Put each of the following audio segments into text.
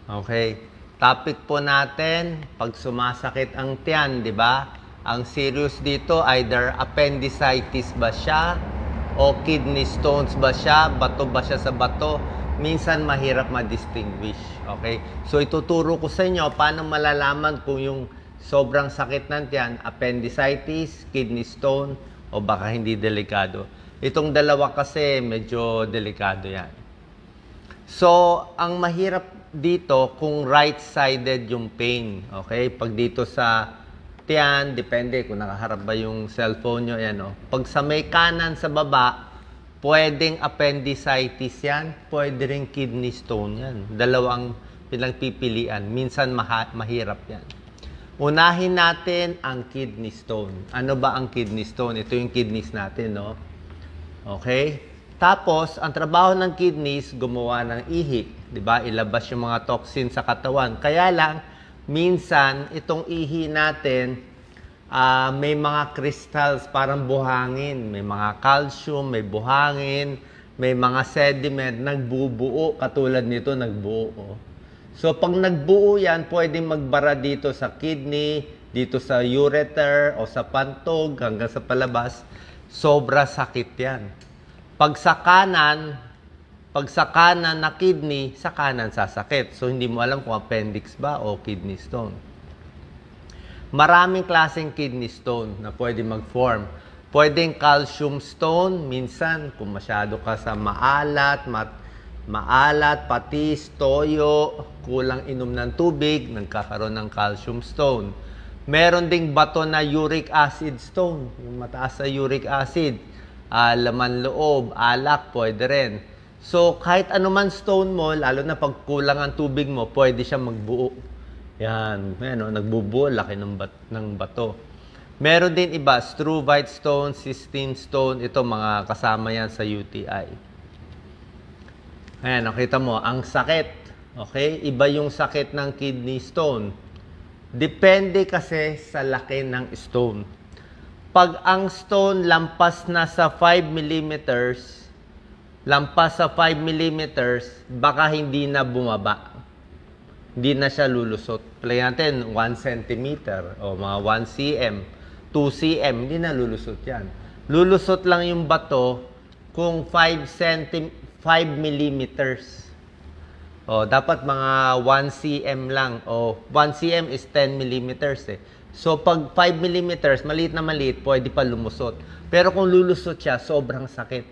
Okay. Topic po natin, pag sumasakit ang tiyan, di ba? Ang serious dito, either appendicitis ba siya o kidney stones ba siya, bato ba siya sa bato. Minsan mahirap ma-distinguish. Okay? So ituturo ko sa inyo paano malalaman kung yung sobrang sakit ng tiyan, appendicitis, kidney stone, o baka hindi delikado. Itong dalawa kasi medyo delikado yan. So, ang mahirap dito kung right-sided yung pain. Okay? Pag dito sa tiyan, depende kung nakaharap ba yung cellphone nyo. Yan, oh. Pag sa may kanan sa baba, pwedeng appendicitis yan, pwede rin kidney stone yan. Dalawang pinagpipilian. Minsan mahirap yan. Unahin natin ang kidney stone. Ano ba ang kidney stone? Ito yung kidneys natin, no? Okay? Tapos, ang trabaho ng kidneys, gumawa ng ihi. Diba? Ilabas yung mga toxin sa katawan. Kaya lang, minsan, itong ihi natin, may mga crystals, parang buhangin. May mga calcium, may buhangin, may mga sediment, nagbubuo. Katulad nito, nagbuo. Oh. So, pag nagbuo yan, pwedeng magbara dito sa kidney, dito sa ureter, o sa pantog, hanggang sa palabas. Sobra sakit yan. Pag sa kanan na kidney, sa kanan sasakit. So, hindi mo alam kung appendix ba o kidney stone. Maraming klaseng kidney stone na pwede mag-form. Pwedeng calcium stone, minsan kung masyado ka sa maalat, patis, toyo, kulang inom ng tubig, nagkakaroon ng calcium stone. Meron ding bato na uric acid stone, yung mataas sa uric acid. Laman loob, alak, pwede rin. So, kahit anuman stone mo, lalo na pag kulang ang tubig mo, pwede siya magbuo. Yan, nagbubuo, laki ng bato. Meron din iba, struvite stone, cystine stone, ito mga kasama yan sa UTI. Ayan, nakita mo, ang sakit. Okay? Iba yung sakit ng kidney stone. Depende kasi sa laki ng stone. Pag ang stone lampas na sa 5 millimeters, baka hindi na bumaba. Hindi na siya lulusot. Play natin 1 centimeter o mga 1 cm, 2 cm, hindi na lulusot yan. Lulusot lang yung bato kung 5 millimeters. O, dapat mga 1 cm lang. O, 1 cm is 10 millimeters eh. So, pag 5 millimeters, maliit na maliit, pwede pa lumusot. Pero kung lulusot siya, sobrang sakit.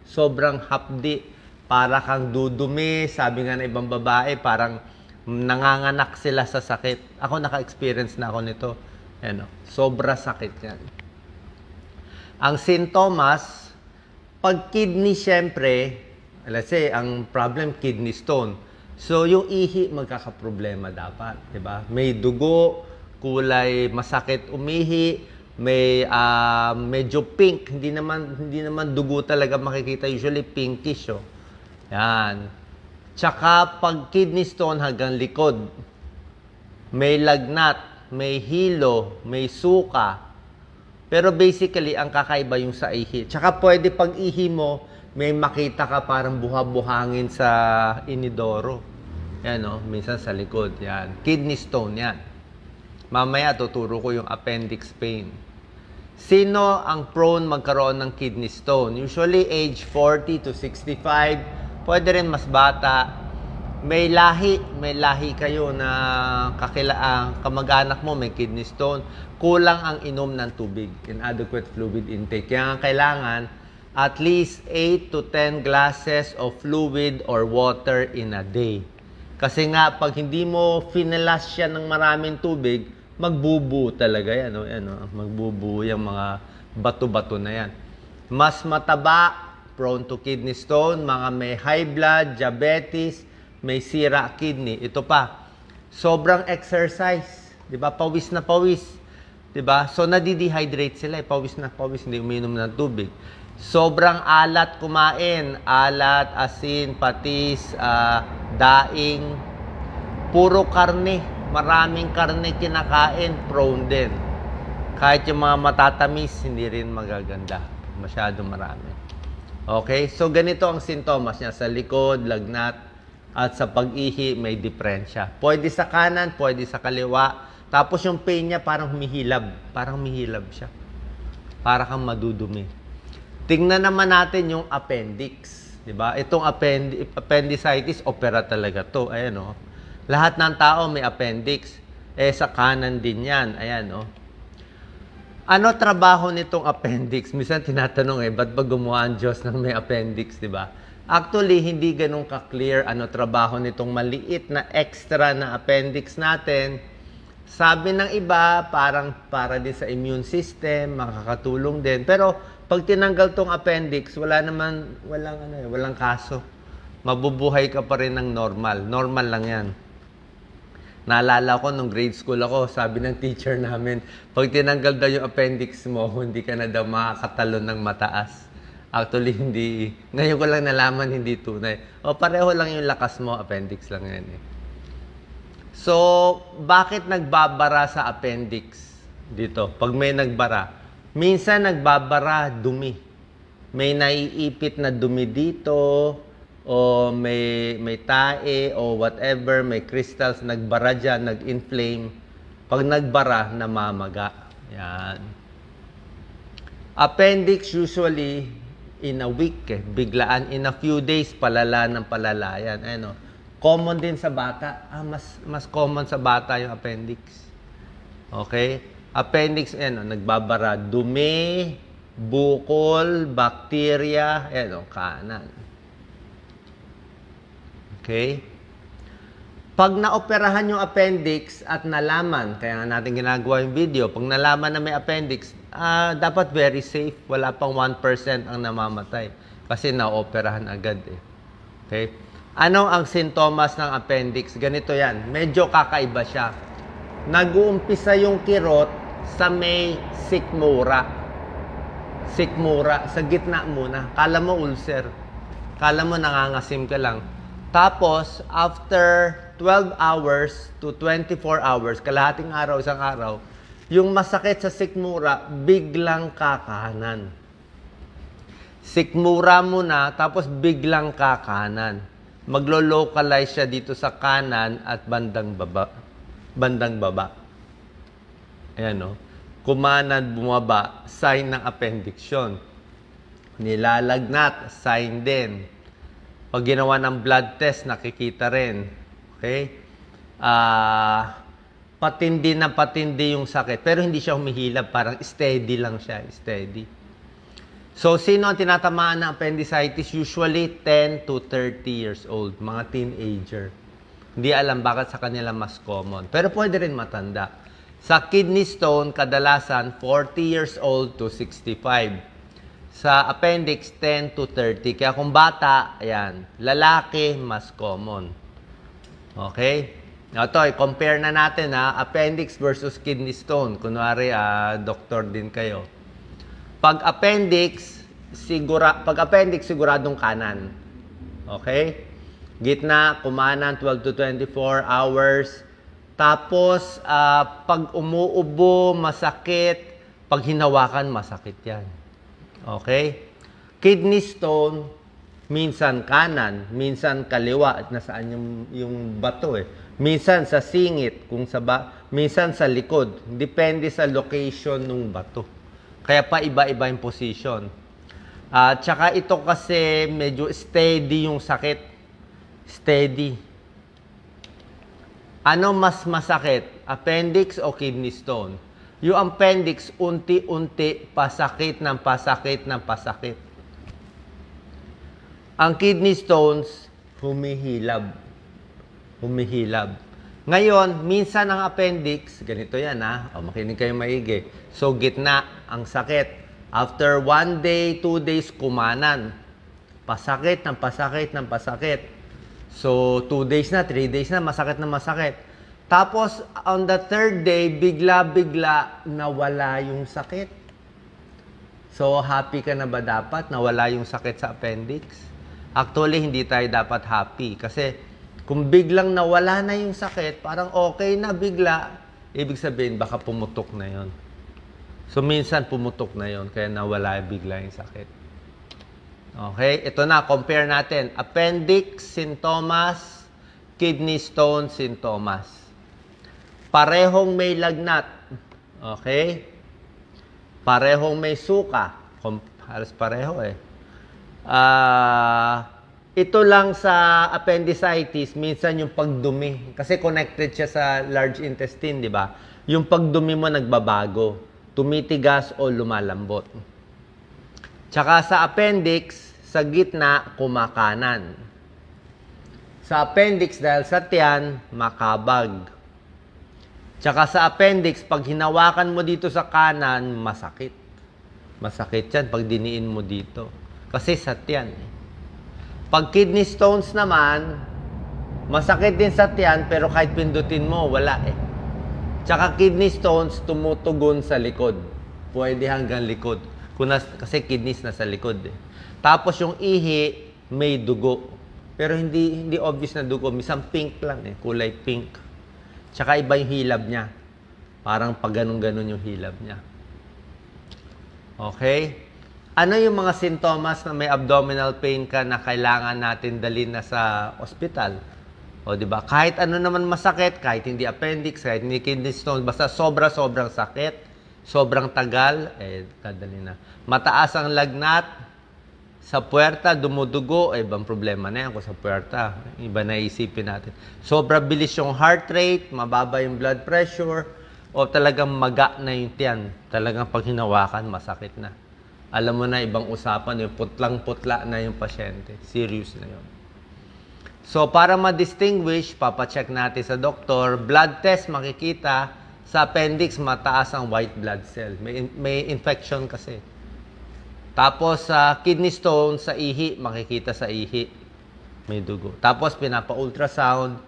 Sobrang hapdi. Para kang dudumi. Sabi nga na ibang babae, parang nanganganak sila sa sakit. Ako, naka-experience na ako nito. Ano, sobra sakit yan. Ang sintomas, pag kidney, syempre, let's say, ang problem, kidney stone. So, yung ihi, magkakaproblema dapat. Diba? May dugo, kulay masakit umihi, may medyo pink, hindi naman dugo talaga makikita, usually pinkish. Oh. Yan. Tsaka pag kidney stone hanggang likod, may lagnat, may hilo, may suka. Pero basically, ang kakaiba yung sa ihi. Tsaka pwede pag ihi mo, may makita ka parang buha-buhangin sa inidoro. Yan, oh, minsan sa likod. Yan. Kidney stone yan. Mamaya tuturo ko yung appendix pain. Sino ang prone magkaroon ng kidney stone? Usually age 40 to 65. Pwede rin mas bata. May lahi kayo na kamag-anak mo may kidney stone. Kulang ang inom ng tubig. Inadequate fluid intake. Kaya kailangan at least 8 to 10 glasses of fluid or water in a day. Kasi nga, pag hindi mo finalas siya ng maraming tubig, magbubuo talaga yan. Magbubuo yung mga bato-bato na yan. Mas mataba, prone to kidney stone, mga may high blood, diabetes, may sira kidney. Ito pa, sobrang exercise. Diba? Pawis na pawis. Diba? So, nadidehydrate sila. Pawis na pawis, hindi uminom ng tubig. Sobrang alat kumain. Alat, asin, patis, daing. Puro karne. Maraming karne kinakain, prone din. Kahit yung mga matatamis, hindi rin magaganda. Masyado marami. Okay? So, ganito ang sintomas niya. Sa likod, lagnat, At sa pag-ihi, may diferensya. Pwede sa kanan, pwede sa kaliwa. Tapos yung pain niya parang humihilab. Parang humihilab siya. Para kang madudumi. Tingnan naman natin yung appendix. Diba? Itong appendicitis, opera talaga to. Ayan o. Lahat ng tao may appendix. Sa kanan din yan. Ayan o. Ano trabaho nitong appendix? Minsan tinatanong ba't ba gumawa ang Diyos ng may appendix, diba? Actually, hindi ganun ka-clear ano trabaho nitong maliit na extra na appendix natin. Sabi ng iba, parang para din sa immune system, makakatulong din. Pero pag tinanggal tong appendix, walang kaso. Mabubuhay ka pa rin ng normal. Normal lang yan. Naalala ko nung grade school ako, sabi ng teacher namin, pag tinanggal daw yung appendix mo, hindi ka na daw makakatalon ng mataas. Actually, hindi. Ngayon ko lang nalaman, hindi tunay. Pareho lang yung lakas mo, appendix lang yan So, bakit nagbabara sa appendix dito? Pag may nagbara. Minsan nagbabara, dumi. May naiipit na dumi dito, o may tae, o whatever, may crystals, nagbara dyan, nag-inflame. Pag nagbara, namamaga. Yan. Appendix usually in a week, biglaan, in a few days, palala ng palala yan. Ano? Common din sa bata. Mas common sa bata yung appendix. Okay? Appendix, nagbabara. Dumi, bukol, bacteria, kanan. Okay? Pag naoperahan yung appendix at nalaman, kaya nga natin ginagawa yung video, pag nalaman na may appendix, dapat very safe. Wala pang 1% ang namamatay. Kasi naoperahan agad Okay? Ano ang sintomas ng appendix? Ganito yan. Medyo kakaiba siya. Nag-uumpisa yung kirot sa may sikmura. Sikmura. Sa gitna muna. Kala mo ulcer. Kala mo nangangasim ka lang. Tapos, after 12 hours to 24 hours, kalahating araw, isang araw, yung masakit sa sikmura, biglang kakanan. Sikmura muna, tapos biglang kakanan. Maglo-localize siya dito sa kanan at bandang baba. Bandang baba. Ayan, Kumanan, bumaba, sign ng appendix yun. Nilalagnat, sign din. Pag ginawa ng blood test, nakikita rin. Okay? Patindi na patindi yung sakit. Pero hindi siya humihilab. Parang steady lang siya. Steady. So, sino ang tinatamaan ng appendicitis? Usually, 10 to 30 years old. Mga teenager. Hindi alam bakit sa kanila mas common. Pero pwede rin matanda. Sa kidney stone, kadalasan 40 years old to 65. Sa appendix, 10 to 30. Kaya kung bata, ayan, lalaki, mas common. Okay? Ito, compare na natin appendix versus kidney stone. Kunwari, doktor din kayo. Pag appendix, siguradong kanan. Okay? Gitna, kumanan, 12 to 24 hours. Tapos, pag umuubo, masakit. Pag hinawakan, masakit yan. Okay? Kidney stone, minsan kanan, minsan kaliwa. At nasaan yung bato Minsan sa singit, minsan sa likod. Depende sa location ng bato. Kaya pa iba-iba yung position. Tsaka ito kasi medyo steady yung sakit. Steady. Ano mas masakit? Appendix o kidney stone? Yung appendix, unti-unti, pasakit ng pasakit ng pasakit. Ang kidney stones, humihilab. Humihilab. Ngayon, minsan ang appendix, ganito yan makinig kayo maigi. So, gitna ang sakit. After 1 day, 2 days, kumanan. Pasakit ng pasakit ng pasakit. So, 2 days na, 3 days na, masakit na masakit. Tapos, on the 3rd day, bigla-bigla nawala yung sakit. So, happy ka na ba dapat nawala yung sakit sa appendix? Actually, hindi tayo dapat happy. Kasi, kung biglang nawala na yung sakit, parang okay na bigla, ibig sabihin, baka pumutok na yon. So, minsan pumutok na yon, kaya nawala bigla yung sakit. Okay? Ito na, compare natin. Appendix, sintomas, kidney stone sintomas. Parehong may lagnat. Okay? Parehong may suka. Halos pareho eh. Ito lang sa appendicitis, minsan yung pagdumi. Kasi connected siya sa large intestine, di ba? Yung pagdumi mo nagbabago. Tumitigas o lumalambot. Tsaka sa appendix, sa gitna, kumakanan. Sa appendix, dahil sa tiyan, makabag. Tsaka sa appendix, pag hinawakan mo dito sa kanan, masakit. Masakit yan pag diniin mo dito. Kasi sa tiyan. Pag kidney stones naman, masakit din sa tiyan, pero kahit pindutin mo, wala eh. Tsaka kidney stones, tumutugon sa likod. Pwede hanggang likod. Kasi kidneys nasa likod eh. Tapos yung ihi, may dugo. Pero hindi obvious na dugo. Minsan pink lang eh. Kulay pink. Tsaka iba yung hilab niya. Parang pag ganun-ganun yung hilab niya. Okay? Ano yung mga sintomas na may abdominal pain ka na kailangan natin dalhin na sa ospital? O, di ba? Kahit ano naman masakit, kahit hindi appendix, kahit hindi kidney stone, basta sobrang sakit, sobrang tagal, dadalhin na. Mataas ang lagnat, sa puwerta, dumudugo, ibang problema na yan kung sa puwerta. Iba na isipin natin. Sobra bilis yung heart rate, mababa yung blood pressure, o talagang maga na yung tiyan. Talagang pag hinawakan, masakit na. Alam mo na, ibang usapan, yung putlang-putla na yung pasyente. Serious na yun. So, para ma-distinguish, papacheck natin sa doktor, blood test makikita, sa appendix, mataas ang white blood cell. May infection kasi. Tapos, sa kidney stone, sa ihi, makikita sa ihi. May dugo. Tapos, pinapa-ultrasound.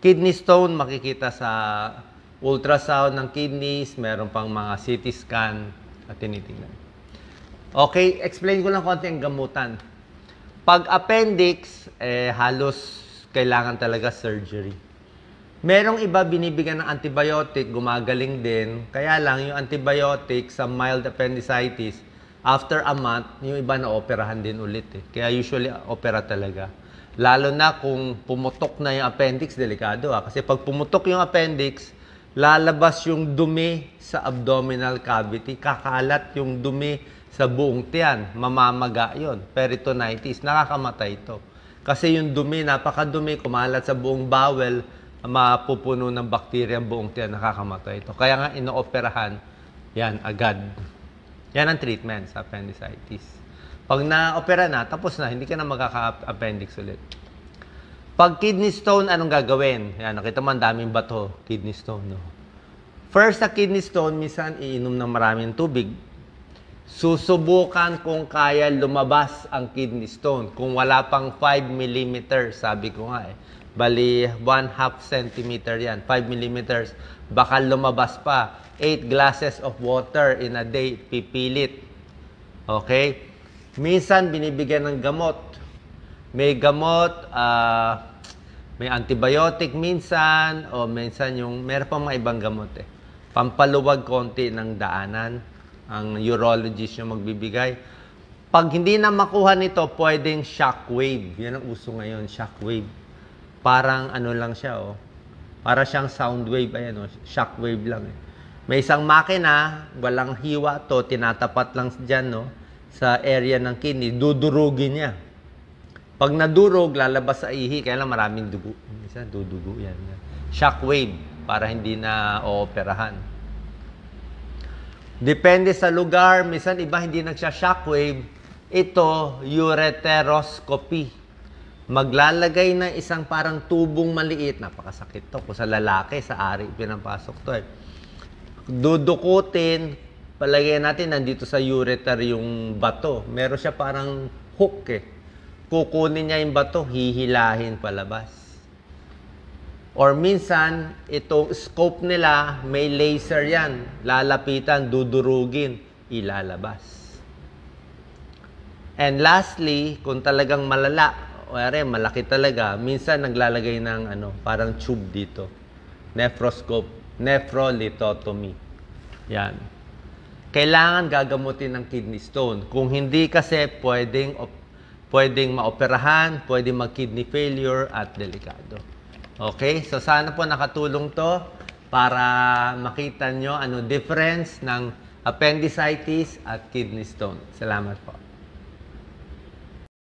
Kidney stone, makikita sa ultrasound ng kidneys. Meron pang mga CT scan at tinitingnan. Okay, explain ko lang konti ang gamutan. Pag appendix, halos kailangan talaga surgery. Merong iba binibigyan ng antibiotic, gumagaling din. Kaya lang, yung antibiotic sa mild appendicitis, after a month, yung iba na operahan din ulit eh. Kaya usually, opera talaga. Lalo na kung pumutok na yung appendix, delikado ah. Kasi pag pumutok yung appendix, lalabas yung dumi sa abdominal cavity. Kakalat yung dumi sa buong tiyan. Mamamaga yun. Peritonitis. Nakakamatay ito. Kasi yung dumi, napakadumi, kumalat sa buong bowel, mapupuno ng bakterya ang buong tiyan. Nakakamatay ito. Kaya nga, inooperahan, yan, agad. Yan ang treatment sa appendicitis. Pag na-opera na, tapos na, hindi ka na magkaka-appendix ulit. Pag kidney stone, anong gagawin? Yan, nakita mo, ang daming bato, kidney stone. No? First, sa kidney stone, minsan iinom ng maraming tubig. Susubukan kung kaya lumabas ang kidney stone. Kung wala pang 5 mm, sabi ko nga eh. Bali, 1/2 centimeter yan. 5 mm, baka lumabas pa. 8 glasses of water in a day, pipilit. Okay? Minsan, binibigyan ng gamot. May gamot, may antibiotic minsan, o minsan meron pang mga ibang gamot eh. Pampaluwag konti ng daanan, ang urologist yung magbibigay. Pag hindi na makuha nito, pwedeng shockwave. Yan ang uso ngayon, shockwave. Parang ano lang siya, oh. Para siyang sound wave, ayan, oh. Shockwave lang eh. May isang makina, walang hiwa to, tinatapat lang dyan, no, sa area ng kidney, dudurugin niya. Pag nadurog, lalabas sa ihi, kaya lang maraming dugo. Isa, dudugo yan. Shockwave, para hindi na ooperahan. Depende sa lugar, minsan iba hindi nagsha-shockwave. Ito, ureteroscopy. Maglalagay ng isang parang tubong maliit, napakasakit to. Kung sa lalaki, sa ari, pinapasok to eh. Dudukutin, palagay natin nandito sa ureter yung bato. Meron siya parang hook eh. Kukunin niya yung bato, hihilahin palabas. Or minsan, itong scope nila, may laser yan. Lalapitan, dudurugin, ilalabas. And lastly, kung talagang malala, o malaki talaga, minsan naglalagay ng parang tube dito. Nephroscope, nephrolithotomy. Yan. Kailangan gagamutin ng kidney stone. Kung hindi kasi, pwedeng maoperahan, pwedeng mag-kidney failure at delikado. Okay? So, sana po nakatulong to para makita nyo ano difference ng appendicitis at kidney stone. Salamat po.